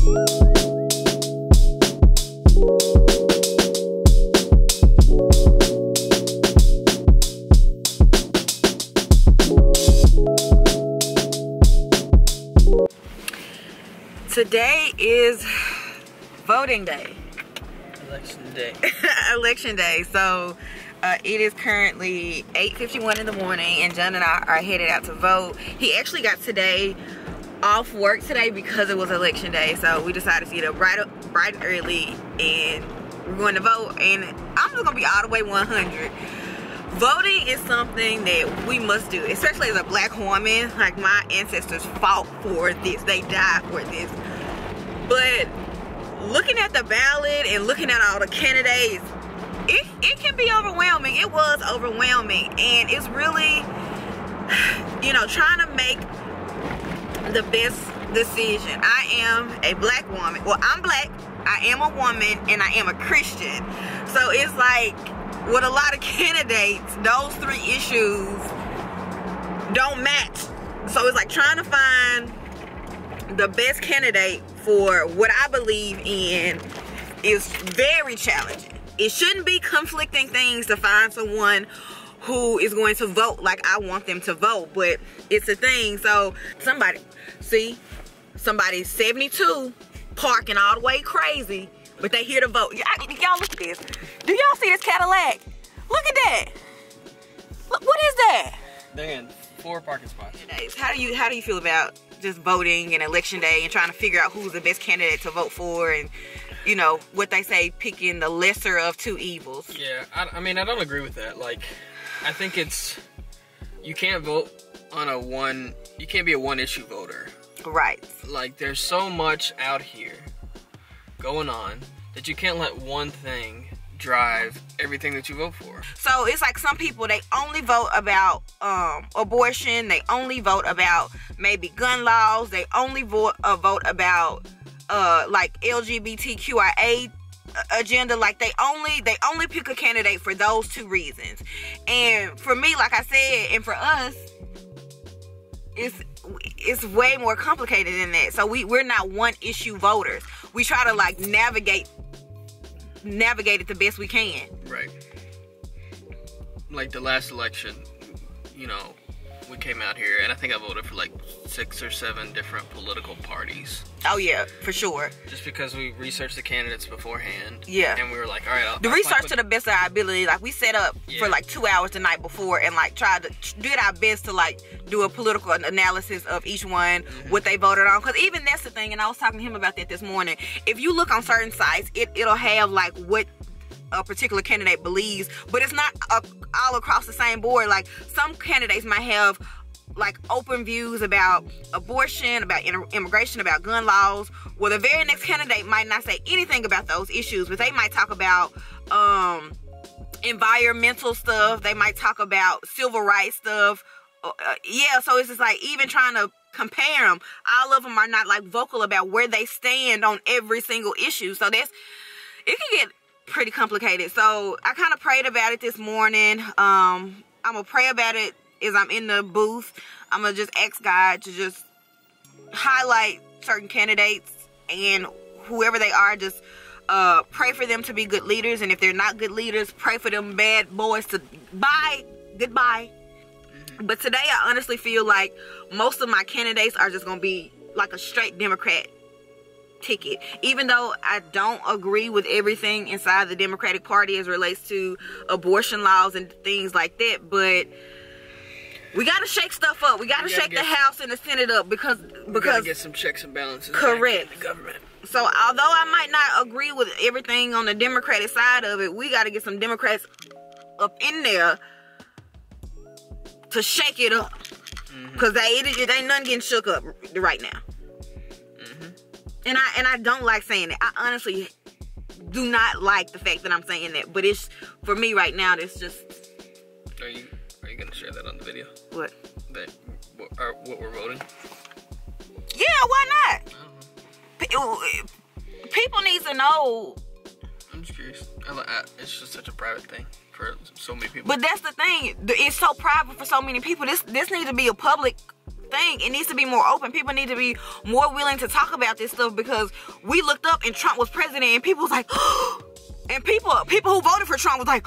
Today is voting day. Election day. Election day. So it is currently 8:51 in the morning, and John and I are headed out to vote. He actually got today off work today because it was election day, so we decided to get up bright and early, and we're going to vote. And I'm just gonna be all the way 100. Voting is something that we must do, especially as a black woman. Like, my ancestors fought for this, they died for this. But looking at the ballot and looking at all the candidates, it can be overwhelming. It was overwhelming, and it's really, you know, trying to make the best decision. I am a black woman. Well, I'm black, I am a woman, and I am a Christian. So it's like, with a lot of candidates, those three issues don't match. So it's like trying to find the best candidate for what I believe in is very challenging. It shouldn't be conflicting things to find someone who is going to vote like I want them to vote, but it's a thing. So somebody's 72 parking all the way crazy, but they here to vote. Y'all look at this. Do y'all see this Cadillac? Look at that. Look, what is that? They're in 4 parking spots. How do you feel about just voting and election day and trying to figure out who's the best candidate to vote for, and, you know, what they say, picking the lesser of two evils? Yeah, I mean, I don't agree with that. Like, I think you can't vote on you can't be a one issue voter. Right. Like, there's so much out here going on that you can't let one thing drive everything that you vote for. So it's like some people, they only vote about abortion, they only vote about maybe gun laws, they only vote about like LGBTQIA agenda. Like, they only pick a candidate for those 2 reasons. And for me, like I said, and for us, it's way more complicated than that. So we're not one issue voters. We try to, like, navigate it the best we can. Right. Like the last election, you know, we came out here, and I think I voted for like 6 or 7 different political parties. Oh yeah, for sure. Just because we researched the candidates beforehand. Yeah. And we were like, all right, the research to the best of our ability. Like, we set up for like 2 hours the night before, and like tried to did our best to like do a political analysis of each one, what they voted on. Because even that's the thing, and I was talking to him about that this morning. If you look on certain sites, it'll have like what a particular candidate believes, but it's not all across the same board. Like, some candidates might have like open views about abortion, about immigration, about gun laws. Well, the very next candidate might not say anything about those issues, but they might talk about environmental stuff. They might talk about civil rights stuff. Yeah, so it's just like, even trying to compare them, all of them are not like vocal about where they stand on every single issue. So it can get pretty complicated. So I kind of prayed about it this morning. I'm gonna pray about it as I'm in the booth. I'm gonna just ask God to just highlight certain candidates, and whoever they are, just pray for them to be good leaders. And if they're not good leaders, pray for them bad boys to goodbye. But today I honestly feel like most of my candidates are just gonna be like a straight Democrat ticket, even though I don't agree with everything inside the Democratic Party as it relates to abortion laws and things like that. But we gotta shake stuff up. We gotta shake the House and the Senate up, because we gotta get some checks and balances. Correct. In the government. So although I might not agree with everything on the Democratic side of it, we gotta get some Democrats up in there to shake it up, because it ain't nothing getting shook up right now. And I don't like saying it. I honestly do not like the fact that I'm saying that, but it's, for me right now, it's just. Are you gonna share that on the video? What? What we're voting? Yeah, why not? People need to know. I'm just curious. It's just such a private thing for so many people. But that's the thing. It's so private for so many people. This needs to be a public thing. It needs to be more open. People need to be more willing to talk about this stuff, because we looked up and Trump was president and people was like, and people who voted for Trump was like,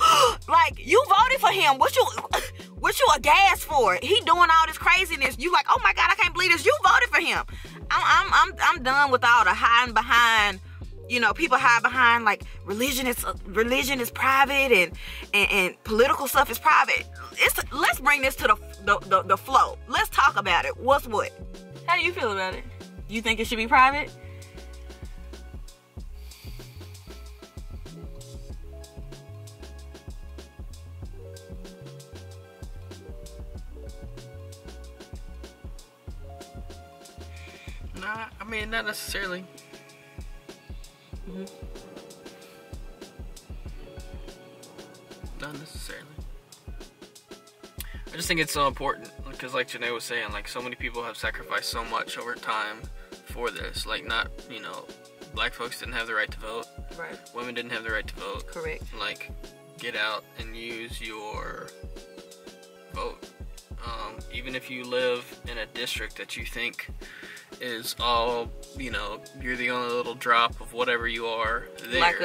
like, you voted for him. What you aghast for? He doing all this craziness. You like, oh my God, I can't believe this. You voted for him. I'm done with all the hiding behind, you know, people hide behind like religion is private and political stuff is private. Let's bring this to the flow. Let's talk about it. What's what? How do you feel about it? You think it should be private? Nah, I mean, not necessarily. Not necessarily. I just think it's so important, because like Jená was saying, like, so many people have sacrificed so much over time for this. Like, not, you know, black folks didn't have the right to vote. Right. Women didn't have the right to vote. Correct. Like, get out and use your vote. Even if you live in a district that you think is all, you know, you're the only little drop of whatever you are there. Like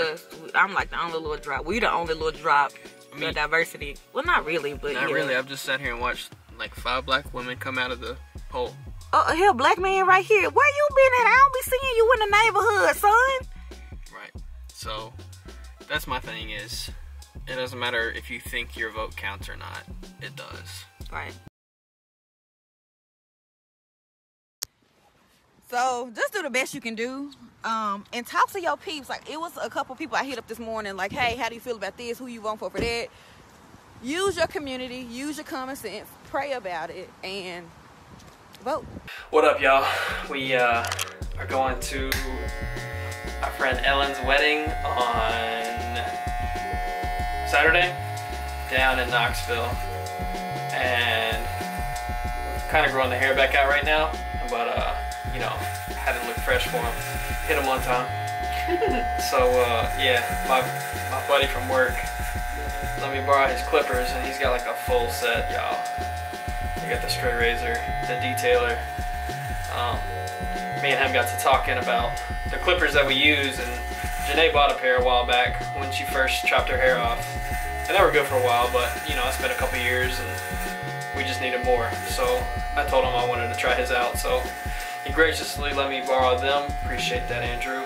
I'm like the only little drop. We the only little drop. I mean, diversity. Well, not really, but not really. I've just sat here and watched like 5 black women come out of the poll. Oh, hell, black man right here. Where you been at? I don't be seeing you in the neighborhood, son. Right. So that's my thing, is it doesn't matter if you think your vote counts or not. It does. Right. So just do the best you can do, and talk to your peeps. Like, it was a couple people I hit up this morning, like, hey, how do you feel about this? Who you vote for that? Use your community, use your common sense, pray about it, and vote. What up, y'all? We are going to our friend Ellen's wedding on Saturday down in Knoxville, and we're kind of growing the hair back out right now, but you know, had to look fresh for him. Hit him one time. So yeah, my buddy from work let me borrow his clippers, and he's got like a full set, y'all. He got the straight razor, the detailer. Me and him got to talking about the clippers that we use, and Jená bought a pair a while back when she first chopped her hair off, and they were good for a while, but you know, it's been a couple years and we just needed more. So I told him I wanted to try his out, so he graciously let me borrow them. Appreciate that, Andrew.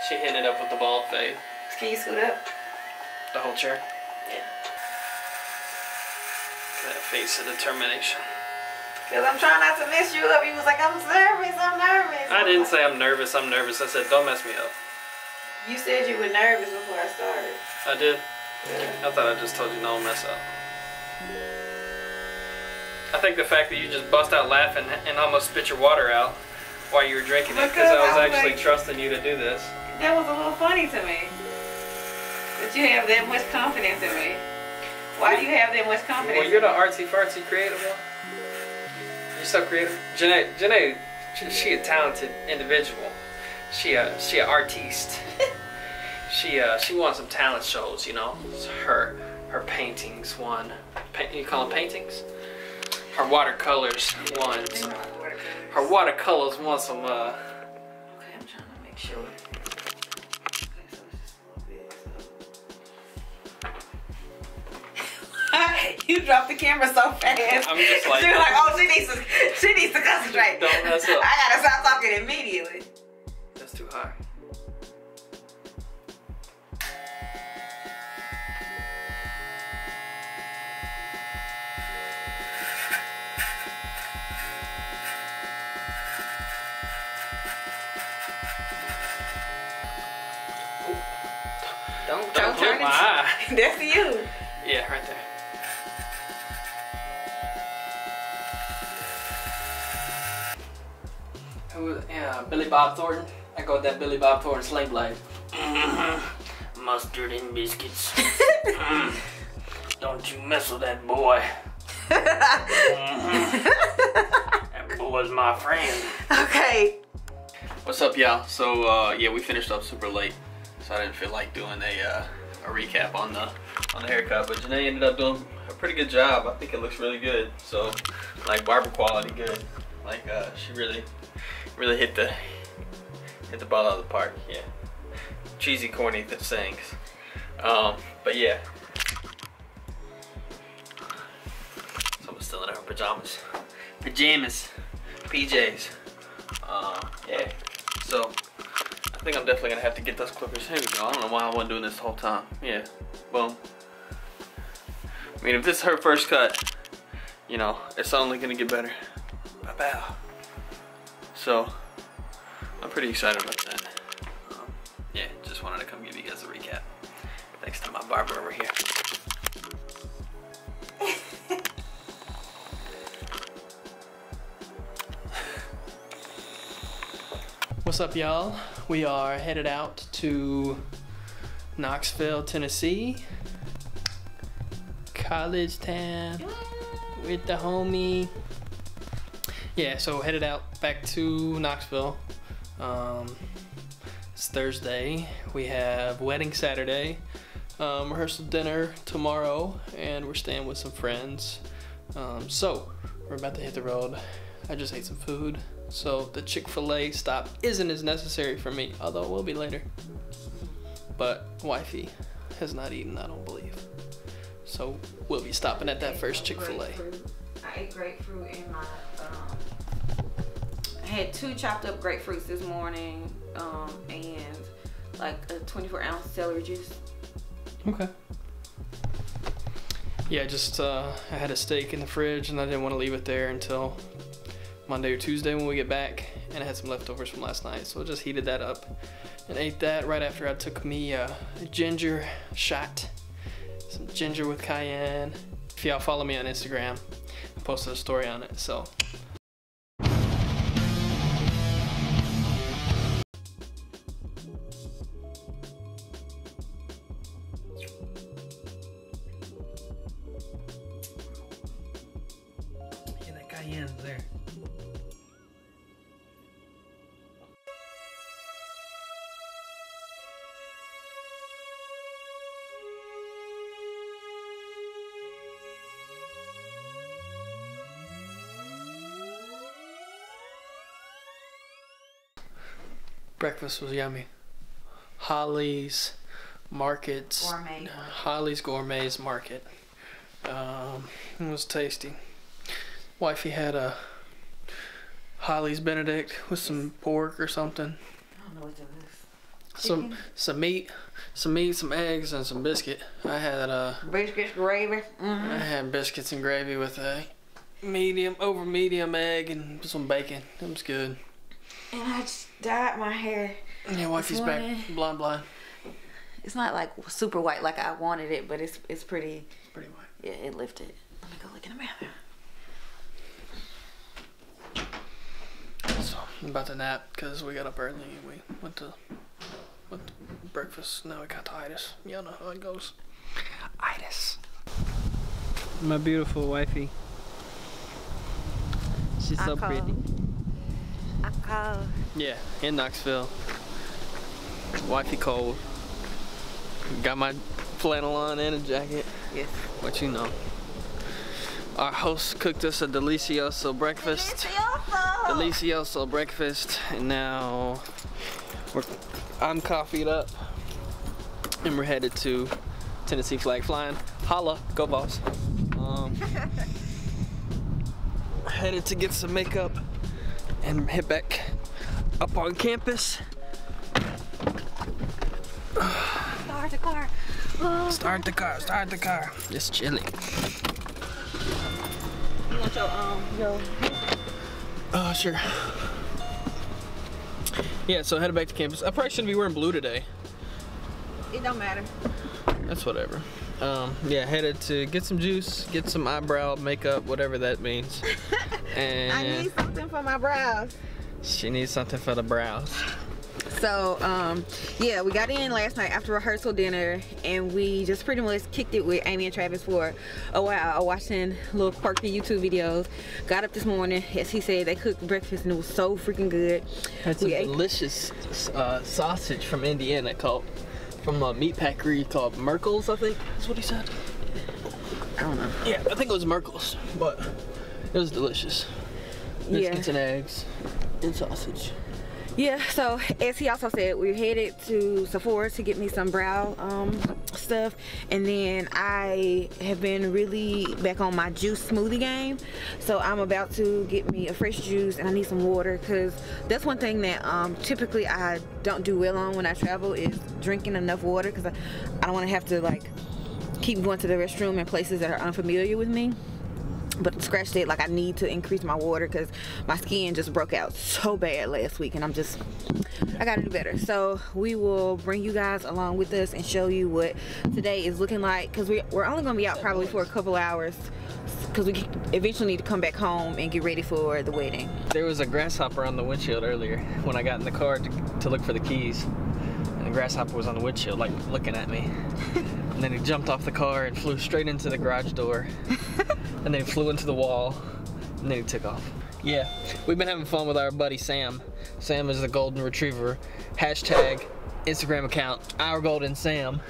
She hitting it up with the bald fade. Can you scoot up? The whole chair? Yeah. That face of determination. Because I'm trying not to mess you up. You was like, I'm nervous. I didn't say I'm nervous. I said, don't mess me up. You said you were nervous before I started. I did? Yeah. I thought I just told you no mess up. I think the fact that you just bust out laughing and almost spit your water out while you were drinking it, because I was actually trusting you to do this. That was a little funny to me. That you have that much confidence in me. Why do you have that much confidence? Well, you're the artsy-fartsy creative one. You're so creative. Jená, she a talented individual. She a artiste. She won some talent shows, you know. Her paintings won. You call them paintings? Her watercolors won. Her watercolors won some. Okay, I'm trying to make sure. You dropped the camera so fast. I'm just like, she was like, oh, she needs to concentrate. Don't mess up. I gotta stop talking immediately. That's too high. Don't turn it. my eye. That's you. Yeah, right there. Yeah, Billy Bob Thornton. I go with that Billy Bob Thornton sling blade. Mustard and biscuits. Don't you mess with that boy. That boy's my friend. Okay. What's up, y'all? So yeah, we finished up super late, so I didn't feel like doing a recap on the haircut, but Jená ended up doing a pretty good job. I think it looks really good. So, like barber quality good. Like she really hit the ball out of the park. Yeah, cheesy, corny sayings. But yeah. Someone's still in her pajamas. PJs. Yeah. So I think I'm definitely gonna have to get those clippers. Here we go. I don't know why I wasn't doing this the whole time. Yeah. Boom. I mean, if this is her first cut, you know, it's only gonna get better. Bow. So I'm pretty excited about that. Yeah, just wanted to come give you guys a recap. Thanks to my barber over here. What's up, y'all? We are headed out to Knoxville, Tennessee. College town with the homie. Yeah, so headed out back to Knoxville. It's Thursday. We have wedding Saturday, rehearsal dinner tomorrow, and we're staying with some friends. So we're about to hit the road. I just ate some food, so the Chick-fil-A stop isn't as necessary for me, although it will be later. But wifey has not eaten, I don't believe. So we'll be stopping at that first Chick-fil-A. I ate grapefruit in my, I had 2 chopped up grapefruits this morning, and like a 24-ounce celery juice. Okay. Yeah, just I had a steak in the fridge and I didn't want to leave it there until Monday or Tuesday when we get back, and I had some leftovers from last night, so I just heated that up and ate that right after I took me a ginger shot. Some ginger with cayenne. If y'all follow me on Instagram, I posted a story on it, so. Yeah, that cayenne's there. Breakfast was yummy. Holly's Market's Gourmet. Holly's Gourmet's Market. It was tasty. Wifey had a Holly's Benedict with some pork or something. I don't know what that is. Some meat, some eggs, and some biscuit. I had Biscuits, gravy. I had biscuits and gravy with a over medium egg and some bacon. It was good. And I just dyed my hair. Yeah, wifey's back blonde. It's not like super white like I wanted it, but it's pretty. Pretty white. Yeah, it lifted. Let me go look in the bathroom. So I'm about to nap because we got up early and we went to breakfast. Now we got the itis. Y'all know how it goes. Itis. My beautiful wifey. She's so pretty. I'm cold. Yeah, in Knoxville. Wifey cold. Got my flannel on and a jacket. Yes. What you know. Our host cooked us a delicioso breakfast. Delicioso breakfast. And now I'm coffeeed up. And we're headed to Tennessee flag flying. Holla, go boss. Headed to get some makeup and head back up on campus. Start the car. Oh. Start the car. Just chilling. You want your Sure. Yeah, so headed back to campus. I probably shouldn't be wearing blue today. It don't matter. That's whatever. Yeah, headed to get some juice, get some eyebrow makeup, whatever that means. And I need something for my brows. She needs something for the brows. So, yeah, we got in last night after rehearsal dinner, and we just pretty much kicked it with Amy and Travis for a while, watching little quirky YouTube videos. Got up this morning, as he said, they cooked breakfast, and it was so freaking good. Had some delicious sausage from Indiana called from a meat packery called Merkel's, I think that's what he said. I don't know. Yeah, I think it was Merkel's, but it was delicious. Biscuits and eggs and sausage. Yeah, so as he also said, we're headed to Sephora to get me some brow stuff, and then I have been really back on my juice smoothie game, so I'm about to get me a fresh juice, and I need some water, because that's one thing that typically I don't do well on when I travel, is drinking enough water, because I don't want to have to like keep going to the restroom in places that are unfamiliar with me. But scratch that, like I need to increase my water because my skin just broke out so bad last week, and I gotta do better. So we will bring you guys along with us and show you what today is looking like, because we're only gonna be out probably for a couple hours, because we eventually need to come back home and get ready for the wedding. There was a grasshopper on the windshield earlier when I got in the car to look for the keys, and the grasshopper was on the windshield like looking at me. And then he jumped off the car and flew straight into the garage door. And then he flew into the wall. And then he took off. Yeah, we've been having fun with our buddy Sam. Sam is the golden retriever. Hashtag Instagram account, Our Golden Sam.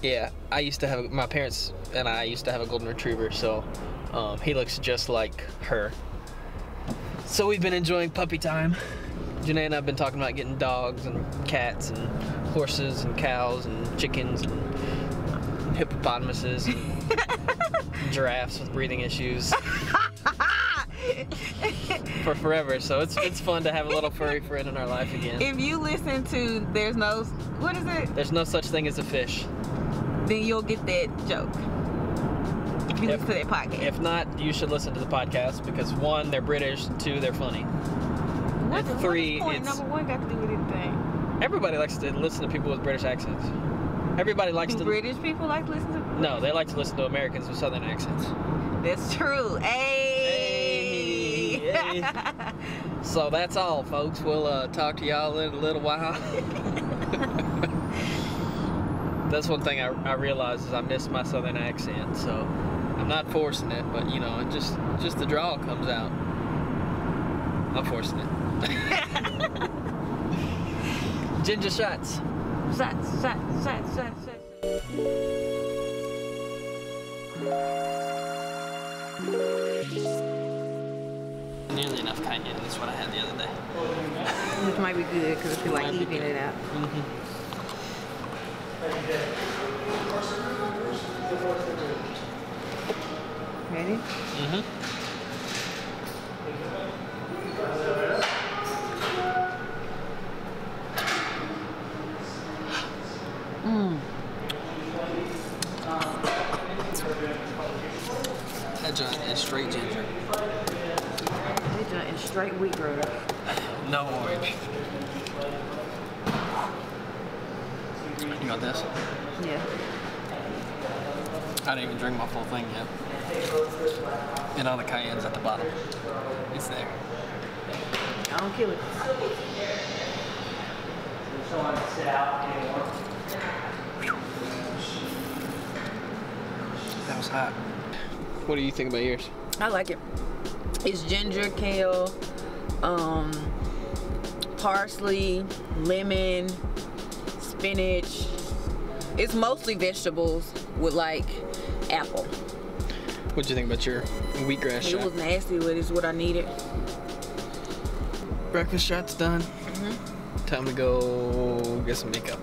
Yeah, my parents and I used to have a golden retriever, so he looks just like her. So we've been enjoying puppy time. Jená and I have been talking about getting dogs and cats and horses and cows and chickens and hippopotamuses and giraffes with breathing issues for forever. So it's fun to have a little furry friend in our life again. If you listen to what is it? There's no such thing as a fish. Then you'll get that joke. If you listen to that podcast. If not, you should listen to the podcast, because 1, they're British, 2, they're funny. What And 3, point it's number 1 got to do with anything? Everybody likes to listen to people with British accents. Everybody likes to. British people like to listen to? No, they like to listen to Americans with Southern accents. That's true. Hey. Hey. So that's all, folks. We'll talk to y'all in a little while. That's one thing I realized is I miss my Southern accent. So I'm not forcing it, but you know, just the drawl comes out. I'm forcing it. Ginger shots. Shots. Nearly enough cayenne. That's what I had the other day. Which might be good because I feel like evening it out. Ready? That joint is straight ginger. That joint is straight wheatgrass. No orange. You got this? Yeah. I didn't even drink my full thing yet. And all the cayenne's at the bottom. It's there. I don't kill it. That was hot. What do you think about yours? I like it. It's ginger, kale, parsley, lemon, spinach. It's mostly vegetables with like apple. What'd you think about your wheatgrass shot? It was nasty, but it's what I needed. Breakfast shot's done. Time to go get some makeup.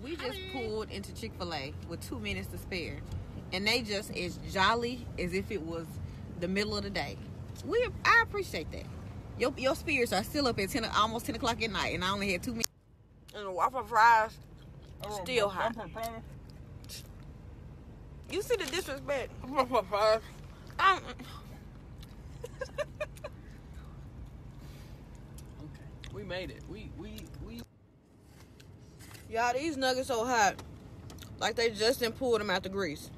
We just pulled into Chick-fil-A with 2 minutes to spare, and they just as jolly as if it was the middle of the day. I appreciate that. Your spirits are still up at almost 10 o'clock at night, and I only had 2 minutes. And the waffle fries still hot. You see the disrespect? Waffle fries. Okay, we made it. We. Y'all, these nuggets so hot. Like they just didn't pull them out the grease.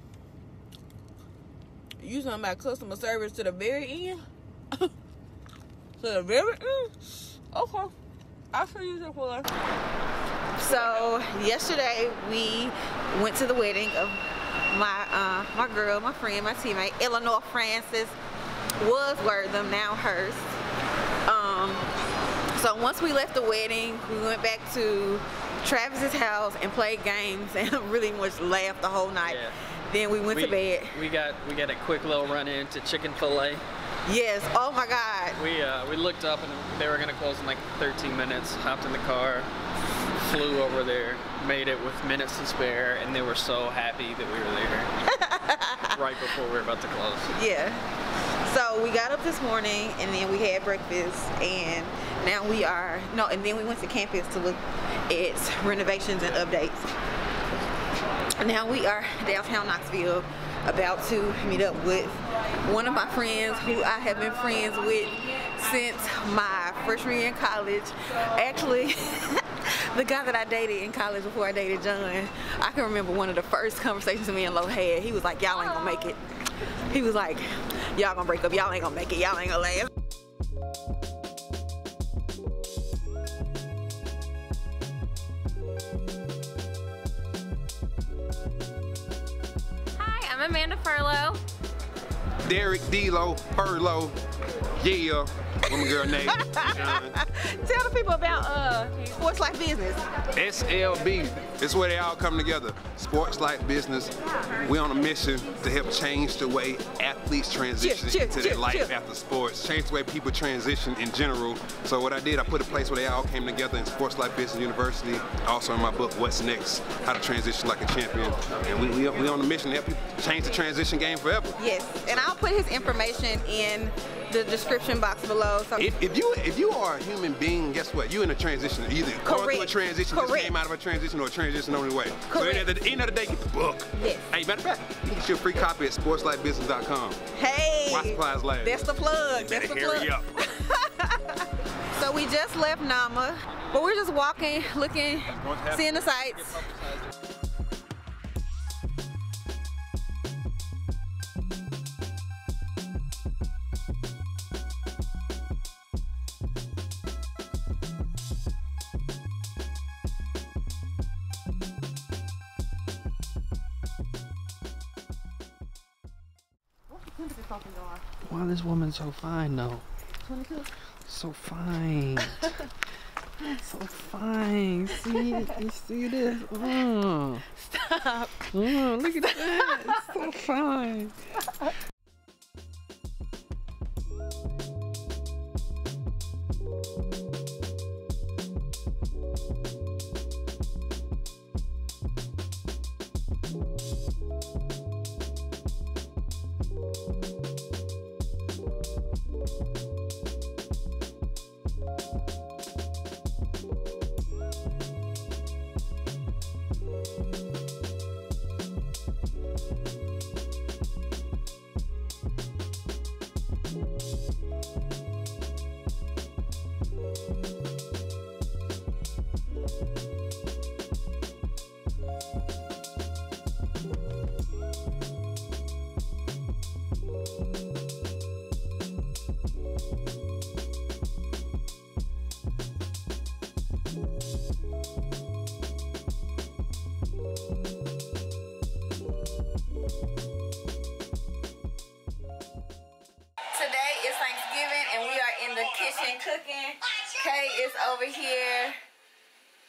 You talking about customer service to the very end? To the very end? Okay. I'll show you this one. So, yesterday we went to the wedding of my girl, my friend, my teammate, Eleanor Francis. Was Wortham, now Hurst. So once we left the wedding, we went back to Travis's house and played games and really much laughed the whole night. Yeah. Then we went to bed. We got a quick little run into Chick-fil-A. Yes. Oh my God. We looked up and they were gonna close in like 13 minutes. Hopped in the car, flew over there, made it with minutes to spare, and they were so happy that we were there right before we were about to close. Yeah. So we got up this morning and then we had breakfast and now and then we went to campus to look at renovations and updates. Now we are downtown Knoxville about to meet up with one of my friends who I have been friends with since my freshman year in college. Actually, the guy that I dated in college before I dated John, I can remember one of the first conversations me and Lo had. He was like, y'all ain't gonna make it. He was like, y'all gonna break up, y'all ain't gonna make it, y'all ain't gonna last. Hi, I'm Amanda Furlow. Derek D-Lo, Furlow, yeah, woman girl name. Tell the people about Sports Life Business. SLB, it's where they all come together. Sports Life Business. We're on a mission to help change the way athletes transition into their life after sports, change the way people transition in general. So what I did, I put a place where they all came together in Sports Life Business University. Also in my book, What's Next? How to Transition Like a Champion. And we on a mission to help people change the transition game forever. Yes, and I'll put his information in the description box below. So if you are a human being, guess what? You're in a transition. Either going through a transition, just came out of a transition, or a transition on the way. Correct. So at the end of the day, get the book. Yes. Hey, matter of fact, you can get your free copy at sportslifebusiness.com. Hey, While supplies last. that's the plug. That's the Hurry plug. up. So we just left Nama, but we're just walking, looking, seeing the sights. Why this woman's so fine though? 22. So fine. So fine. See, you see this? Oh. Stop. Oh, look at that. It's so fine. Kitchen cooking. Kay is over here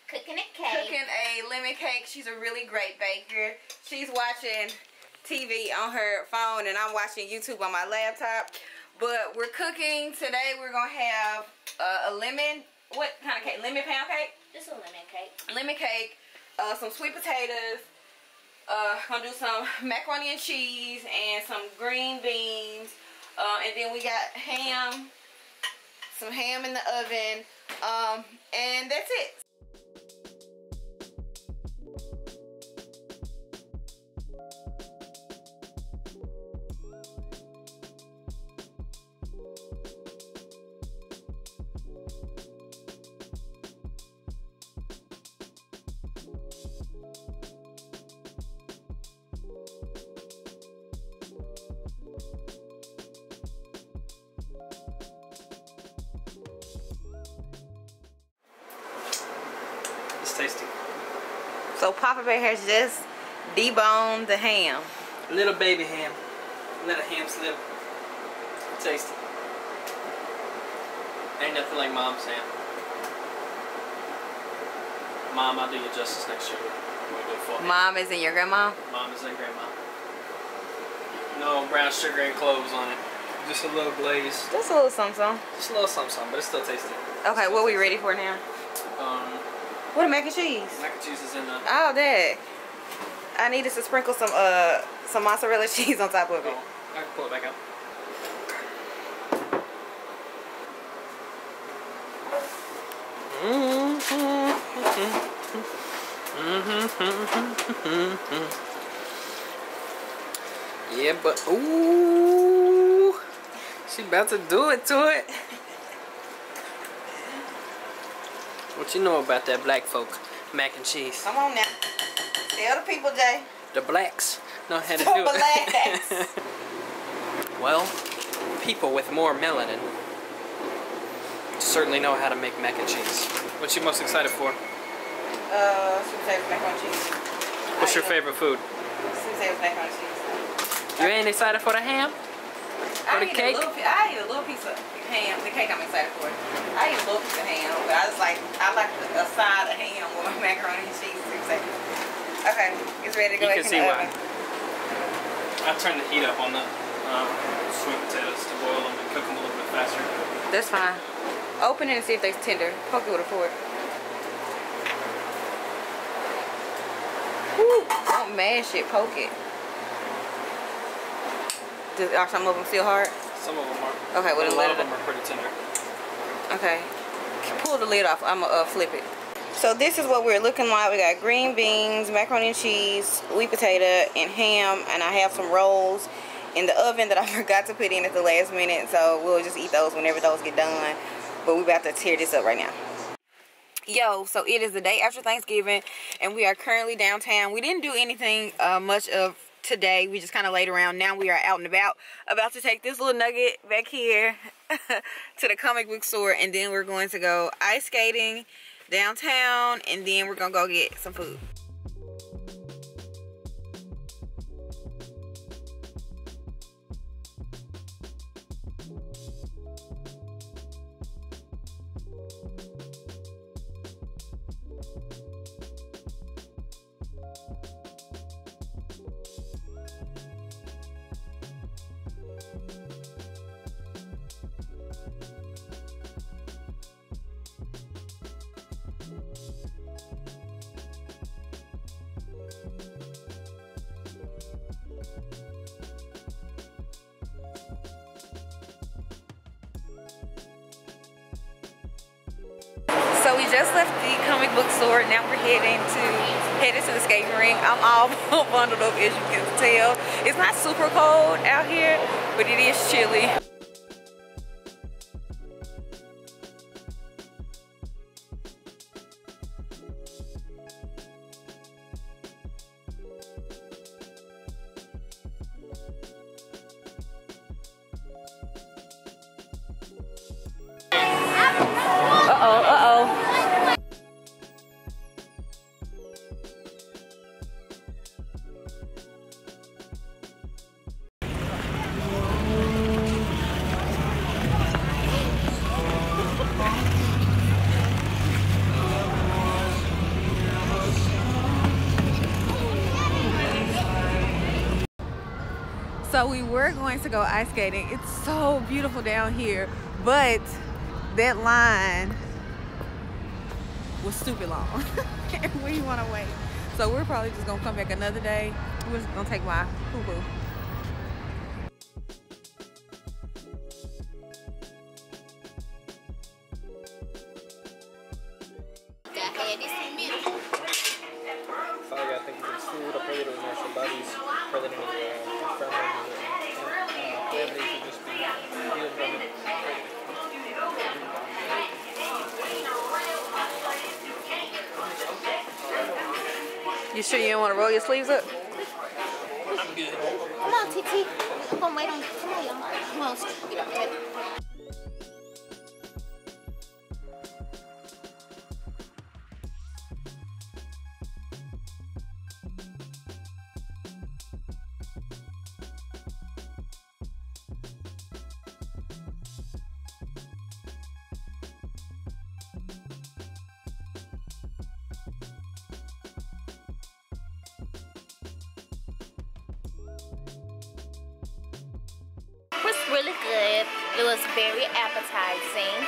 Cooking a cake. cooking a lemon cake. She's a really great baker. She's watching TV on her phone and I'm watching YouTube on my laptop. But we're cooking today. We're gonna have a lemon. What kind of cake? Lemon pound cake. Just a lemon cake. Lemon cake. Some sweet potatoes. Gonna do some macaroni and cheese and some green beans. And then we got ham. Some ham in the oven, and that's it. It's tasty. So Papa Bear has just deboned the ham. Little baby ham. Little ham slip. Tasty. Ain't nothing like mom's ham. Mom, I'll do you justice next year. We'll do full ham. Mom is in your grandma? Mom is like grandma. No brown sugar and cloves on it. Just a little glaze. Just a little something. Just a little something, but it's still tasty. Okay, what we ready for now? What, mac and cheese? Mac and cheese is in the... Oh, that. I needed to sprinkle some mozzarella cheese on top of it. Oh, I can pull it back out. Yeah, but ooh, she about to do it to it. What you know about that black folk mac and cheese? Come on now. Tell the people, Jay. The blacks know how to The do blacks. it. Well, people with more melanin certainly know how to make mac and cheese. What you most excited for? Sweet potato macaroni and cheese. What's your favorite food? Sweet potato macaroni and cheese. You ain't excited for the ham? For the cake? I eat a little piece of ham. The cake I'm excited for. I eat a little piece of ham, but I like a side of ham with my macaroni and cheese. Okay, it's ready to go You back can in see the why. oven. I turned the heat up on the sweet potatoes to boil them and cook them a little bit faster. That's fine. Open it and see if they're tender. Poke it with a fork. Woo! Don't mash it, poke it. Are some of them still hard? Some of them are. Okay, well, a lot of them are pretty tender. Okay. Pull the lid off. I'm going to flip it. So this is what we're looking like. We got green beans, macaroni and cheese, sweet potato, and ham. And I have some rolls in the oven that I forgot to put in at the last minute. So we'll just eat those whenever those get done. But we're about to tear this up right now. Yo, so it is the day after Thanksgiving. And we are currently downtown. We didn't do anything much of today. We just kind of laid around. Now we are out and about to take this little nugget back here to the comic book store, and then we're going to go ice skating downtown, and then we're gonna go get some food. So we just left the comic book store. Now we're headed to the skating rink. I'm all bundled up, as you can tell. It's not super cold out here, but it is chilly. So we were going to go ice skating. It's so beautiful down here, but that line was stupid long. And we want to wait. So we're probably just gonna come back another day. We're just gonna take my poo-poo. Father God, thank you for this food. I pray that it will nourish our bodies. I pray that any infirmities and calamities will just be healed from it. You sure you don't want to roll your sleeves up? I'm good. Come on, TT. I'm gonna wait on. Come on, y'all. Come on, get up there. really good. It was very appetizing.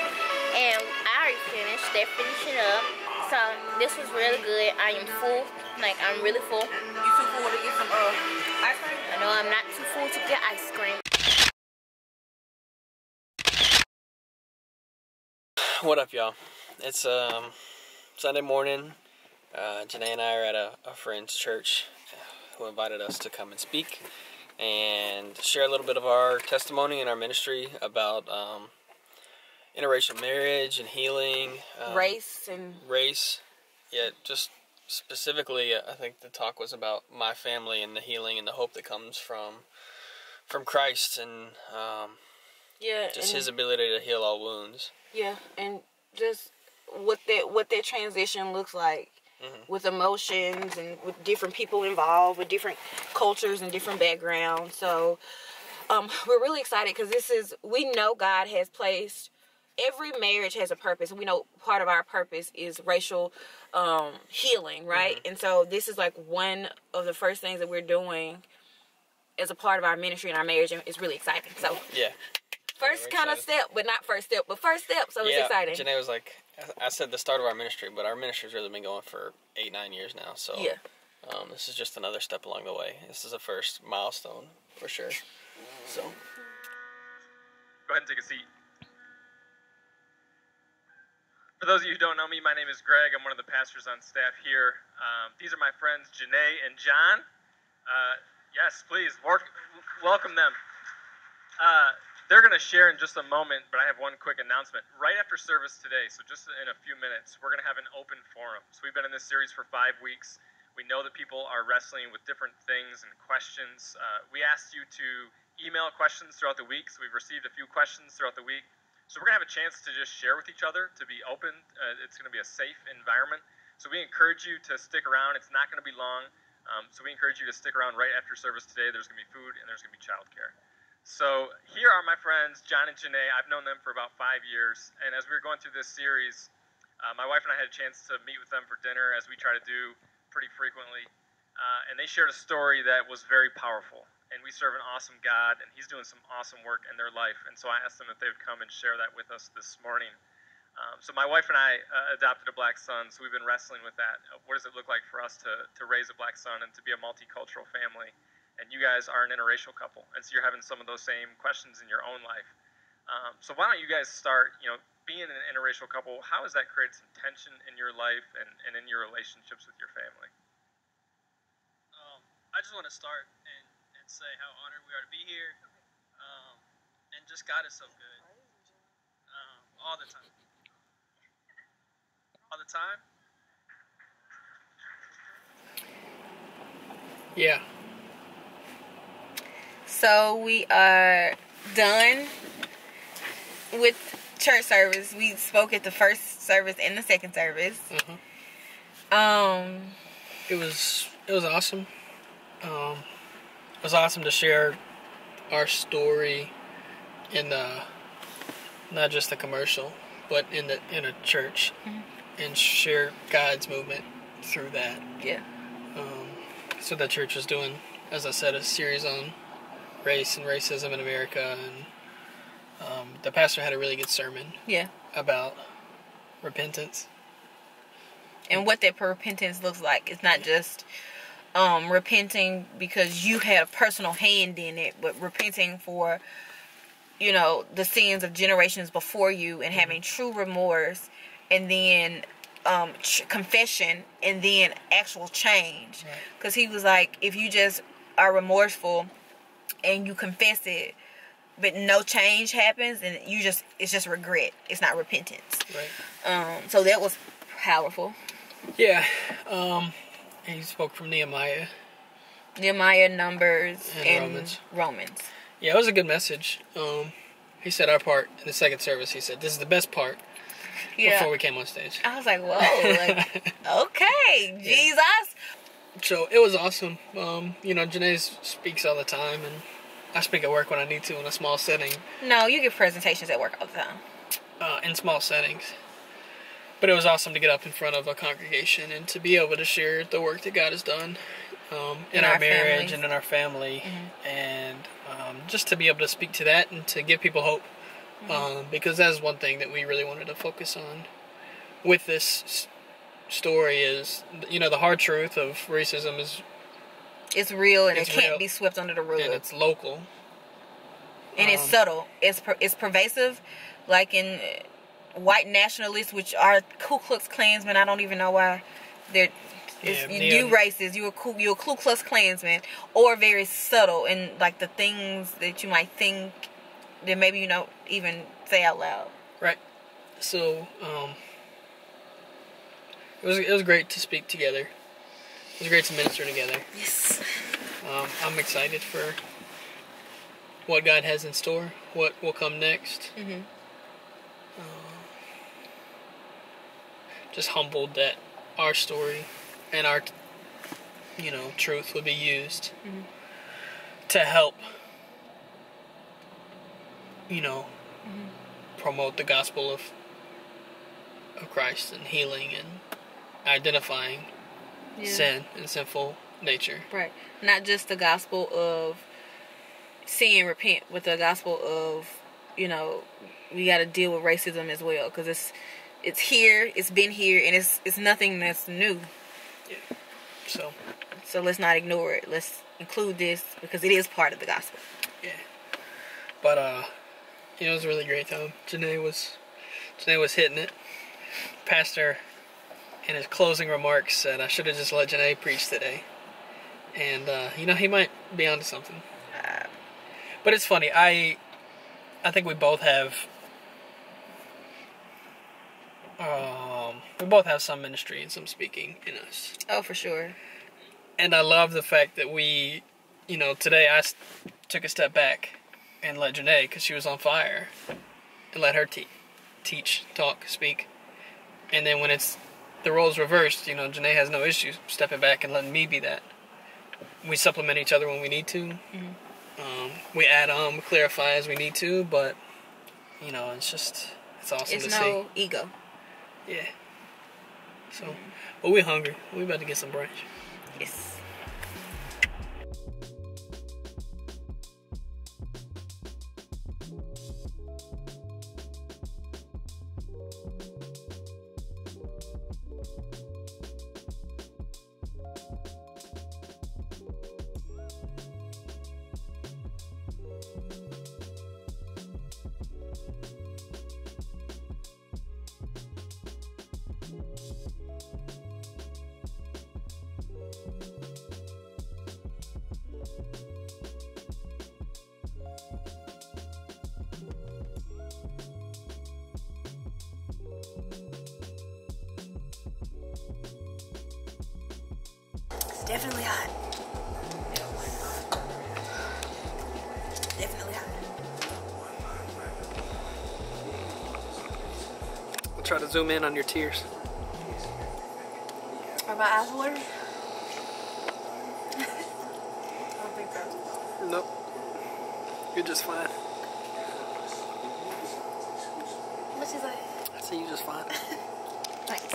And I already finished. They're finishing up. So this was really good. I am full. Like, I'm really full. You too full to get some ice cream? I know I'm not too full to get ice cream. What up, y'all? It's Sunday morning. Jená and I are at a friend's church who invited us to come and speak and share a little bit of our testimony and our ministry about interracial marriage and healing. Race. Yeah, just specifically, I think the talk was about my family and the healing and the hope that comes from Christ and his ability to heal all wounds. Yeah, and just what that transition looks like with emotions and with different people involved, with different cultures and different backgrounds. So we're really excited because we know God has placed, every marriage has a purpose. We know part of our purpose is racial healing, right? And so this is like one of the first things that we're doing as a part of our ministry and our marriage, and it's really exciting. So yeah. First kind of step, but not first step, but first step, so it's exciting. Jená was like, I said the start of our ministry, but our ministry's really been going for 8-9 years now, so this is just another step along the way. This is a first milestone, for sure. So, go ahead and take a seat. For those of you who don't know me, my name is Greg. I'm one of the pastors on staff here. These are my friends, Jená and John. Yes, please, welcome them. They're going to share in just a moment, but I have one quick announcement. Right after service today, so just in a few minutes, we're going to have an open forum. So we've been in this series for 5 weeks. We know that people are wrestling with different things and questions. We asked you to email questions throughout the week, so we've received a few questions throughout the week. So we're going to have a chance to just share with each other, to be open. It's going to be a safe environment. So we encourage you to stick around. It's not going to be long. So we encourage you to stick around right after service today. There's going to be food and there's going to be childcare. So here are my friends, John and Jená. I've known them for about 5 years. And as we were going through this series, my wife and I had a chance to meet with them for dinner, as we try to do pretty frequently. And they shared a story that was very powerful. And we serve an awesome God, and He's doing some awesome work in their life. And so I asked them if they would come and share that with us this morning. So my wife and I adopted a black son, so we've been wrestling with that. What does it look like for us to raise a black son and to be a multicultural family? And you guys are an interracial couple, and so you're having some of those same questions in your own life. So why don't you guys start, being an interracial couple, how has that created some tension in your life and in your relationships with your family? I just want to start and say how honored we are to be here. And just God is so good. All the time. All the time? yeah. So we are done with church service. We spoke at the first service and the second service. It was awesome. It was awesome to share our story in not just the commercial, but in a church, and share God's movement through that. Yeah. So the church was doing, as I said, a series on race and racism in America, and the pastor had a really good sermon about repentance and what that repentance looks like. It's not just repenting because you had a personal hand in it, but repenting for the sins of generations before you, and having true remorse, and then confession, and then actual change. Because he was like, if you just are remorseful and you confess it, but no change happens, and it's just regret. It's not repentance. Right. So that was powerful. Yeah. And he spoke from Nehemiah, Numbers, and Romans. Yeah, it was a good message. He said our part in the second service. He said, this is the best part. Before we came on stage. I was like, whoa, okay, Jesus. So it was awesome. Jená speaks all the time, and I speak at work when I need to in a small setting. No, you give presentations at work all the time. In small settings. But it was awesome to get up in front of a congregation and to be able to share the work that God has done in our marriage and in our family, and just to be able to speak to that and to give people hope, because that's one thing that we really wanted to focus on with this story is, you know, the hard truth of racism is it's real and it can't be swept under the rug. And it's local. And it's subtle. It's pervasive, like in white nationalists, which are Ku Klux Klansmen. I don't even know why they're. You racist. You're a Ku Klux Klansman, or very subtle in like the things that you might think that maybe you don't even say out loud. Right. So it was great to speak together. It was great to minister together. Yes. I'm excited for what God has in store, what will come next. Just humbled that our story and our, you know, truth would be used to help, you know, promote the gospel of Christ and healing and identifying sin and sinful nature. Right. Not just the gospel of sin, repent, but the gospel of, you know, we got to deal with racism as well, because it's here, it's been here, and it's nothing that's new. Yeah. So let's not ignore it. Let's include this because it is part of the gospel. Yeah. But it was a really great time. Jená was hitting it. Pastor, in his closing remarks, said I should have just let Jená preach today. And you know, he might be onto something. But it's funny. I think we both have some ministry and some speaking in us. Oh, for sure. And I love the fact that we, you know, today I took a step back and let Jená, because she was on fire, and let her teach, talk, speak. And then when it's the roles reversed, you know, Jená has no issue stepping back and letting me be that. We supplement each other when we need to. We add on, we clarify as we need to, but, you know, it's awesome to see. It's no ego. Yeah. So, but we're hungry. We're about to get some brunch. Yes. Definitely hot. Definitely hot. We'll try to zoom in on your tears. Are my eyes watering? I don't think so. Nope. You're just fine. What'd she say? I say you're just fine. Thanks.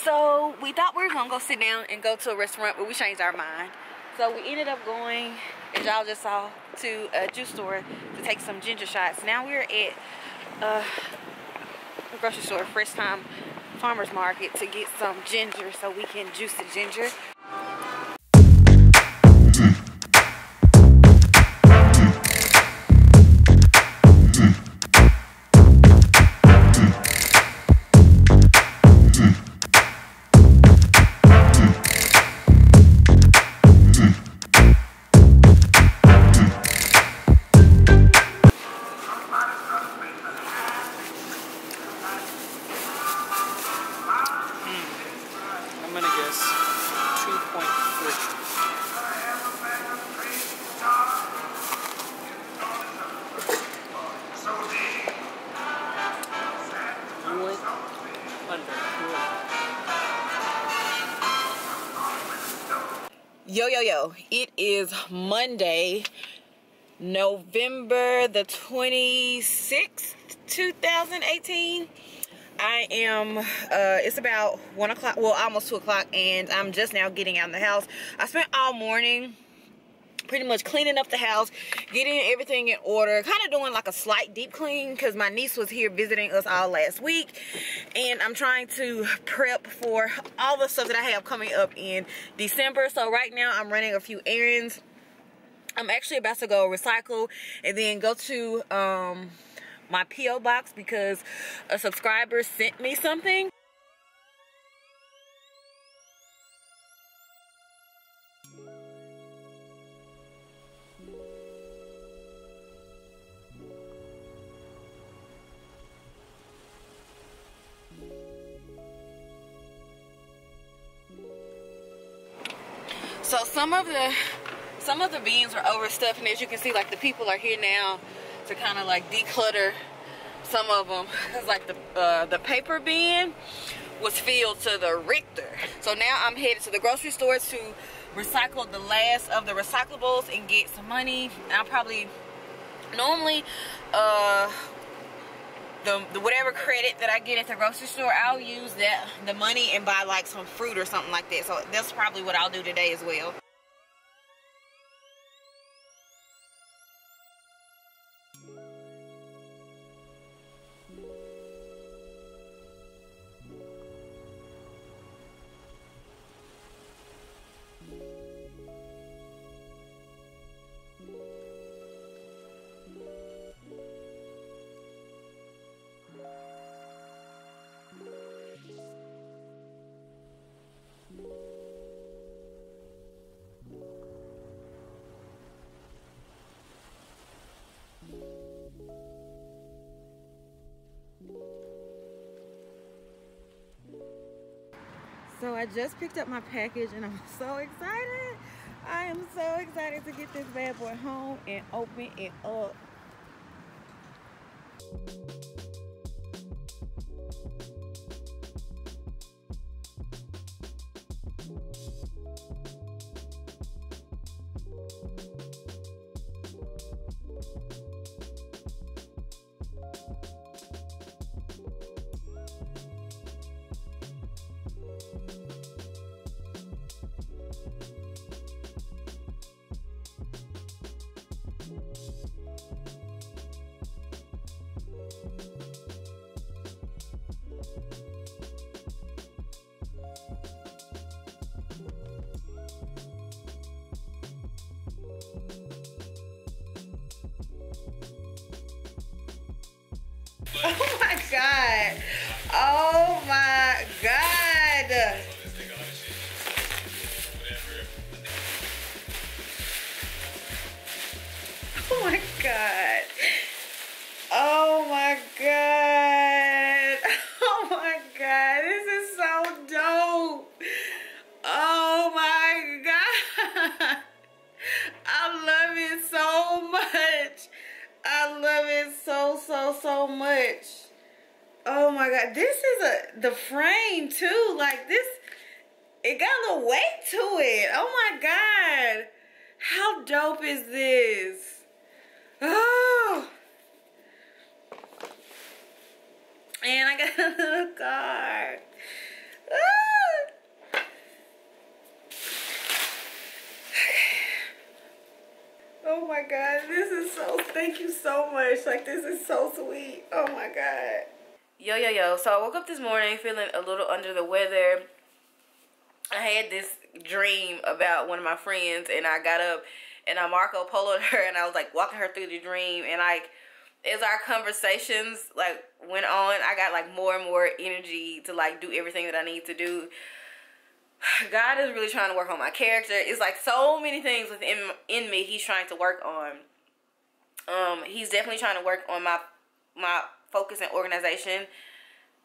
So we thought we were gonna go sit down and go to a restaurant, but we changed our mind. So we ended up going, as y'all just saw, to a juice store to take some ginger shots. Now we're at a grocery store, Fresh Time Farmers Market, to get some ginger so we can juice the ginger. I'm gonna guess 2.3. You went under. Yo. It is Monday, November the 26th, 2018. I am, it's about 1 o'clock, well, almost 2 o'clock, and I'm just now getting out of the house. I spent all morning pretty much cleaning up the house, getting everything in order, kind of doing like a slight deep clean because my niece was here visiting us all last week, and I'm trying to prep for all the stuff that I have coming up in December. So right now I'm running a few errands. I'm actually about to go recycle and then go to my P.O. box because a subscriber sent me something. So some of the bins are overstuffed, and as you can see, like, the people are here now to kind of like declutter some of them. It's like the paper bin was filled to the Richter. So now I'm headed to the grocery store to recycle the last of the recyclables and get some money. And I'll probably normally the whatever credit that I get at the grocery store, I'll use the money and buy like some fruit or something like that. So that's probably what I'll do today as well. So I just picked up my package and I'm so excited. I am so excited to get this bad boy home and open it up. Oh my God. Oh my God. Oh my God. Oh my God. Oh my God. This is so dope. Oh my God. I love it so much. I love it so much. Oh my God. This is the frame too. Like this, it got a little weight to it. Oh my God. How dope is this? Oh. And I got a little card. Ah. Oh my God, this is so, thank you so much. Like, this is so sweet. Oh my God. Yo. So I woke up this morning feeling a little under the weather. I had this dream about one of my friends, and I got up and I Marco Polo'd her, and I was like walking her through the dream, and like as our conversations like went on, I got like more and more energy to like do everything that I need to do. God is really trying to work on my character. It's like so many things within me he's trying to work on. He's definitely trying to work on my focus and organization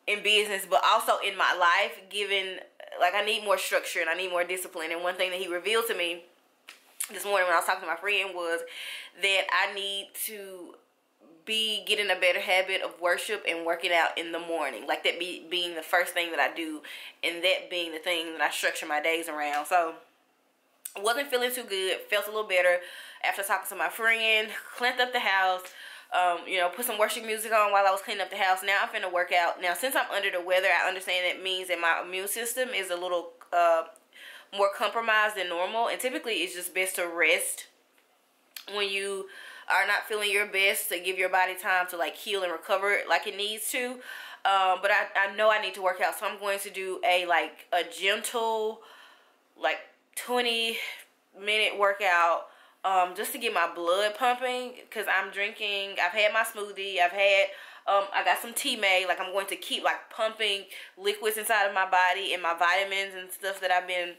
in business, but also in my life, given like I need more structure and I need more discipline. And one thing that he revealed to me this morning when I was talking to my friend was that I need to be getting a better habit of worship and working out in the morning, like that being the first thing that I do, and that being the thing that I structure my days around. So wasn't feeling too good, felt a little better after talking to my friend, cleaned up the house, you know, put some worship music on while I was cleaning up the house. Now I'm finna work out. Now, since I'm under the weather, I understand that means that my immune system is a little more compromised than normal. And typically, it's just best to rest when you are not feeling your best, to give your body time to like heal and recover like it needs to. But I know I need to work out, so I'm going to do a gentle, like 20-minute workout, just to get my blood pumping, because I'm drinking, I've had my smoothie, I got some tea made. Like, I'm going to keep like pumping liquids inside of my body and my vitamins and stuff that I've been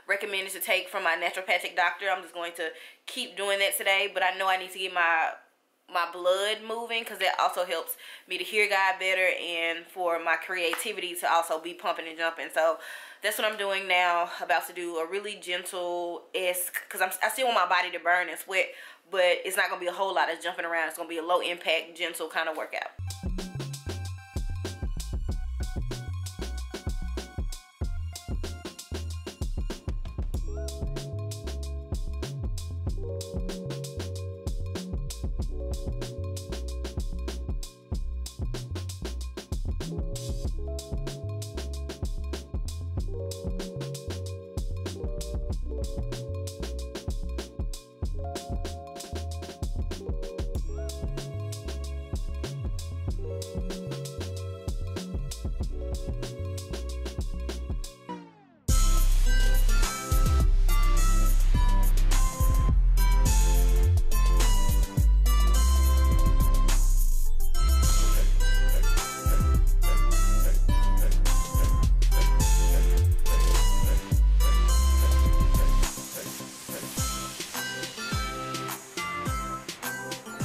recommended to take from my naturopathic doctor. I'm just going to keep doing that today, but I know I need to get my blood moving, because that also helps me to hear God better and for my creativity to also be pumping and jumping. So that's what I'm doing now. About to do a really gentle-esque, because I still want my body to burn and sweat, but it's not going to be a whole lot of jumping around. It's going to be a low impact, gentle kind of workout.